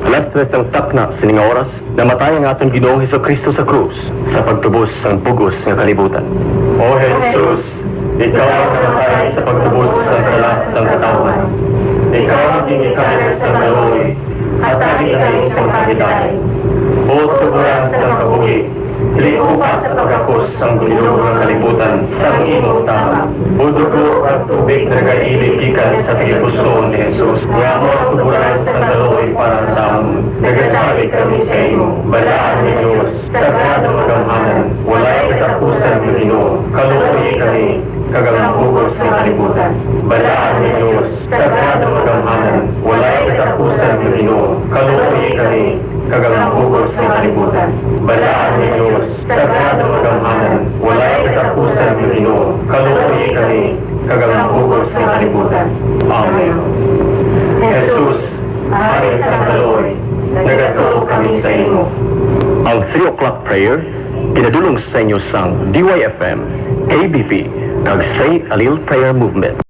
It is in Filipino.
Alas 3 ang takna sining oras, namatay ang atong Ginoong Hesukristo sa krus sa pagtubos sang pugos nga kalibutan. O Jesus, ikaw ang namatay sa pagtubos sang kalat ng katawan. Ikaw ang ginikalas sa kaloy, at nagigay sa pagkitay. O tuburan sa kabuhi, liko ka sa pagkakos ang Ginoong ng kalibutan sa imong tama. O dugo at tubig na nagailig gikan sa tigipuson ni Jesus. Nga mo ang tuburan sa kaloy para sa amon. Nagasabi kami sa imo, balaan ni Diyos, sagrado magamhanan, walay katapusan ng Ginoo, kaluoy kami, kagamang pugos ng kalibutan. Balaan ni Diyos, sagrado magamhanan, walay katapusan ng Ginoo, kaluoy kami, kagamang pugos ng kalibutan. Balaan ni Diyos, sagrado magamhanan, walay katapusan ng Ginoo, kaluoy kami, kagamang pugos ng kalibutan. Amen. Jesus, Hari sa kaloy, nagatuo kami sa imo. Ang 3 o'clock prayer, pinadulong sa inyo sang DYFM, ABP, kag Say a Little Prayer Movement.